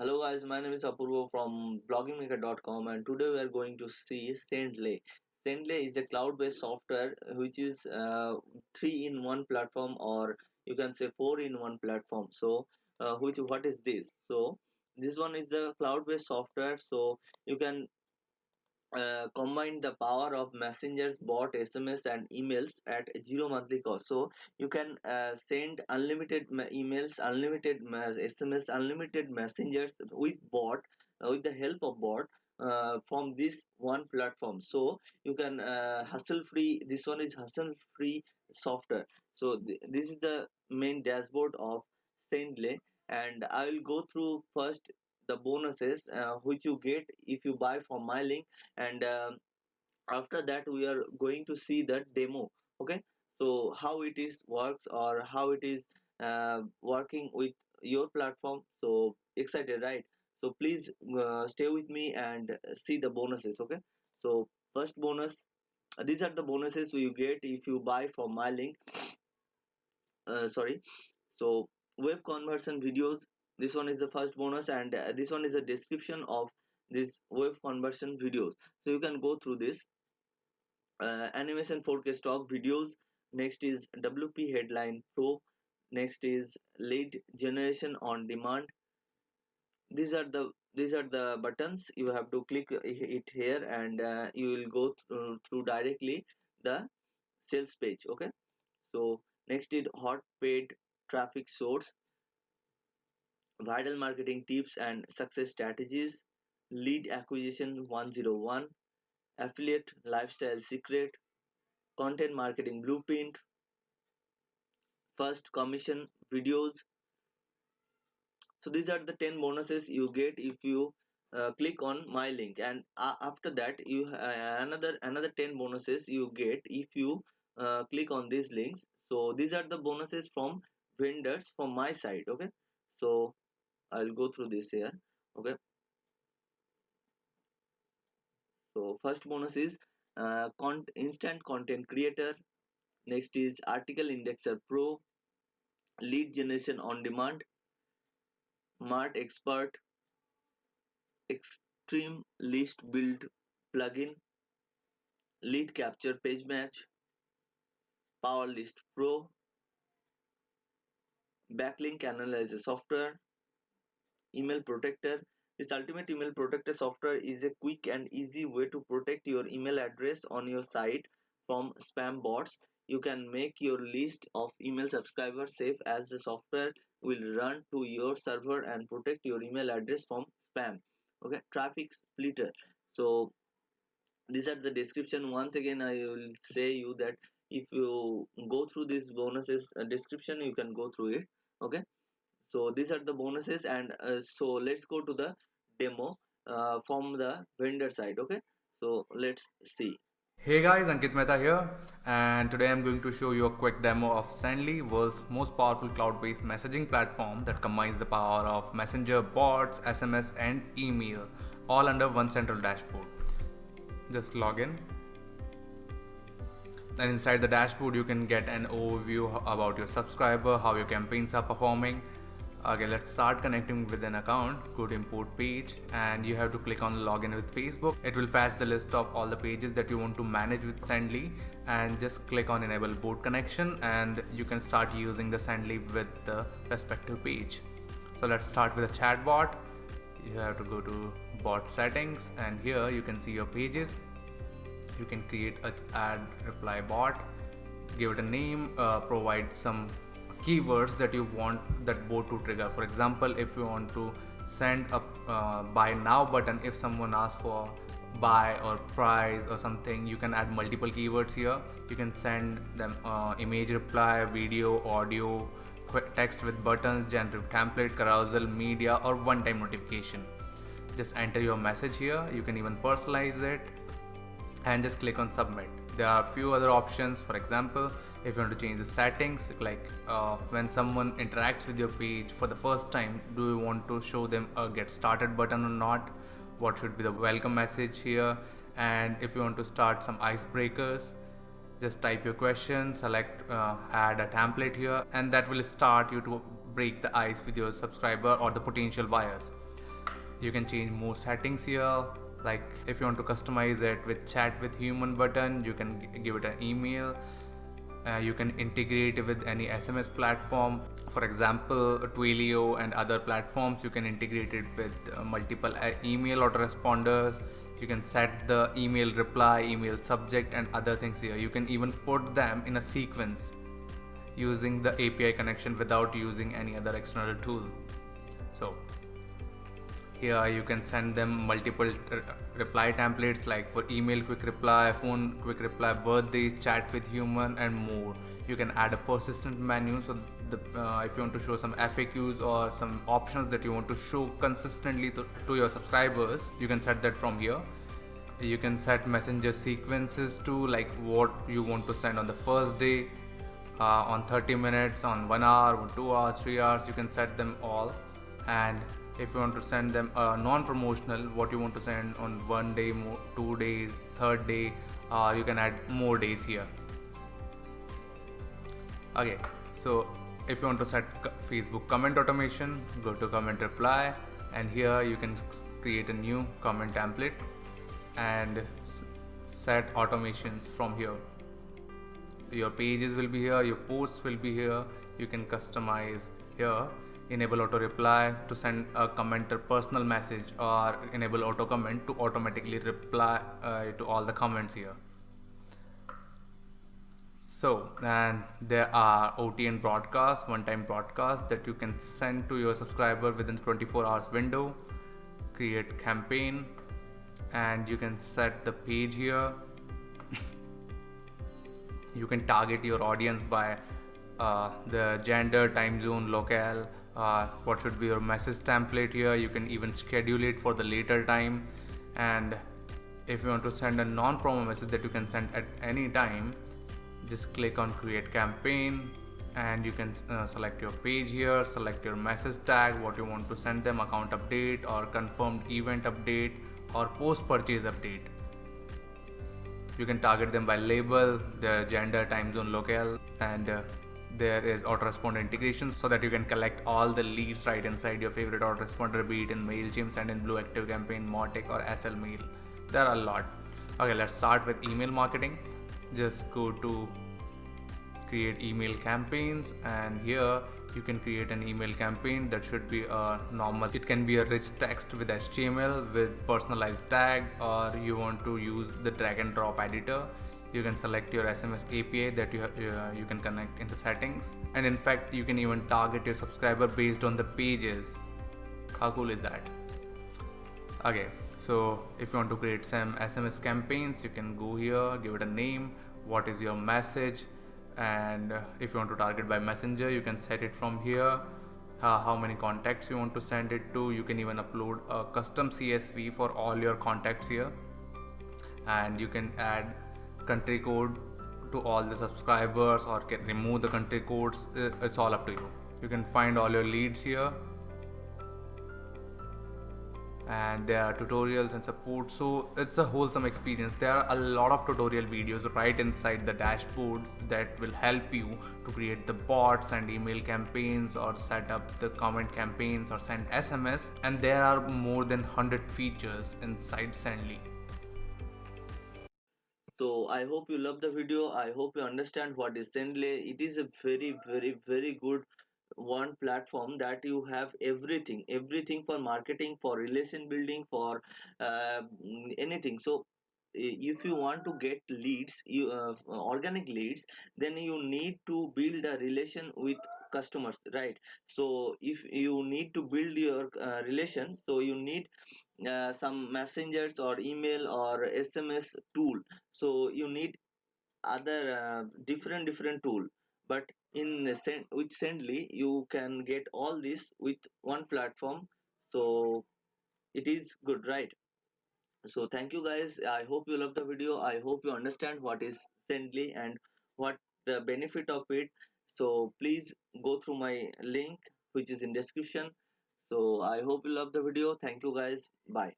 Hello guys, my name is Apurvo from bloggingmaker.com and today we are going to see Sendley. Sendley is a cloud-based software which is 3-in-1 platform, or you can say 4-in-1 platform. So what is this? So this one is the cloud-based software, so you can combine the power of messengers, bot, SMS and emails at zero monthly cost. So you can send unlimited emails, unlimited SMS, unlimited messengers with bot, with the help of bot, from this one platform. So you can hustle free. This one is hustle free software. So this is the main dashboard of Sendley, and I will go through first the bonuses which you get if you buy from my link, and after that we are going to see the demo. Okay, so how it is works, or how it is working with your platform. So excited, right? So please stay with me and see the bonuses. Okay, so first bonus, these are the bonuses you get if you buy from my link. Sorry. So wave conversion videos, this one is the first bonus, and this one is a description of this wave conversion videos, so you can go through this. Animation 4K stock videos, next is WP headline pro, next is lead generation on demand. These are the buttons, you have to click it here, and you will go through directly the sales page. Okay, so next is hot paid traffic source, viral marketing tips and success strategies, lead acquisition 101, affiliate lifestyle secret, content marketing blueprint, first commission videos. So these are the 10 bonuses you get if you click on my link, and after that you another 10 bonuses you get if you click on these links. So these are the bonuses from vendors from my side. Okay, so I'll go through this here. Okay, so first bonus is instant content creator, next is article indexer pro, lead generation on demand, mart expert, extreme list build plugin, lead capture page match, power list pro, backlink analyzer software, email protector. This ultimate email protector software is a quick and easy way to protect your email address on your site from spam bots. You can make your list of email subscribers safe, as the software will run to your server and protect your email address from spam. Okay, traffic splitter. So these are the description. Once again I will say you that if you go through this bonuses description, you can go through it. Okay, so these are the bonuses, and so let's go to the demo from the vendor side. Okay, so let's see. Hey guys, Ankit Mehta here, and today I'm going to show you a quick demo of Sendley, world's most powerful cloud-based messaging platform that combines the power of messenger, bots, SMS and email all under one central dashboard. Just log in, and inside the dashboard you can get an overview about your subscriber, how your campaigns are performing. Okay, let's start connecting with an account. Go to import page and you have to click on login with Facebook. It will fetch the list of all the pages that you want to manage with Sendley, and just click on enable bot connection and you can start using the Sendley with the respective page. So let's start with a chat bot. You have to go to bot settings, and here you can see your pages. You can create a add reply bot, give it a name, provide some keywords that you want that bot to trigger. For example, if you want to send a buy now button, if someone asks for buy or price or something, you can add multiple keywords here. You can send them image reply, video, audio, text with buttons, generative template, carousel, media or one-time notification. Just enter your message here. You can even personalize it and just click on submit. There are a few other options. For example, if you want to change the settings, like when someone interacts with your page for the first time, do you want to show them a get started button or not, what should be the welcome message here, and if you want to start some icebreakers, just type your question, select add a template here, and that will start you to break the ice with your subscriber or the potential buyers. You can change more settings here, like if you want to customize it with chat with human button, you can give it an email. You can integrate it with any SMS platform, for example Twilio and other platforms. You can integrate it with multiple email autoresponders. You can set the email reply, email subject, and other things here. You can even put them in a sequence using the API connection without using any other external tool. So here you can send them multiple reply templates, like for email quick reply, phone quick reply, birthdays, chat with human, and more. You can add a persistent menu, so if you want to show some FAQs or some options that you want to show consistently to your subscribers, you can set that from here. You can set messenger sequences to, like what you want to send on the first day, on 30 minutes, on 1 hour, on 2 hours, 3 hours. You can set them all. And if you want to send them non-promotional, what you want to send on 1 day, 2 days, third day, you can add more days here. Okay, so if you want to set Facebook comment automation, go to comment reply, and here you can create a new comment template and set automations from here. Your pages will be here, your posts will be here. You can customize here, enable auto reply to send a commenter personal message, or enable auto comment to automatically reply to all the comments here. So, and there are OTN broadcasts, one-time broadcasts that you can send to your subscriber within 24 hours window. Create campaign, and you can set the page here. You can target your audience by the gender, time zone, locale, what should be your message template here. You can even schedule it for the later time. And if you want to send a non-promo message that you can send at any time, just click on create campaign, and you can select your page here, select your message tag, what you want to send them, account update or confirmed event update or post purchase update. You can target them by label, their gender, time zone, locale, and there is autoresponder integration, so that you can collect all the leads right inside your favorite autoresponder, be it in MailChimp, Sendinblue, ActiveCampaign, Mautic, or SL Mail. There are a lot. Okay, let's start with email marketing. Just go to create email campaigns, and here you can create an email campaign that should be a normal. It can be a rich text with HTML with personalized tag, or you want to use the drag and drop editor. You can select your SMS API that you can connect in the settings, and in fact you can even target your subscriber based on the pages. How cool is that? Okay, so if you want to create some SMS campaigns, you can go here, give it a name, what is your message, and if you want to target by messenger, you can set it from here. How many contacts you want to send it to. You can even upload a custom CSV for all your contacts here, and you can add country code to all the subscribers or can remove the country codes. It's all up to you. You can find all your leads here, and there are tutorials and support, so it's a wholesome experience. There are a lot of tutorial videos right inside the dashboards that will help you to create the bots and email campaigns, or set up the comment campaigns, or send SMS, and there are more than 100 features inside Sendley. So I hope you love the video. I hope you understand what is Sendley. It is a very good one platform that you have everything for marketing, for relation building, for anything. So if you want to get leads, organic leads, then you need to build a relation with customers, right? So if you need to build your relation, so you need some messengers or email or SMS tool. So you need other different tool, but with Sendly you can get all this with one platform. So it is good, right? So thank you guys. I hope you love the video. I hope you understand what is Sendly and what the benefit of it. So please go through my link which is in description. So I hope you love the video. Thank you guys. Bye.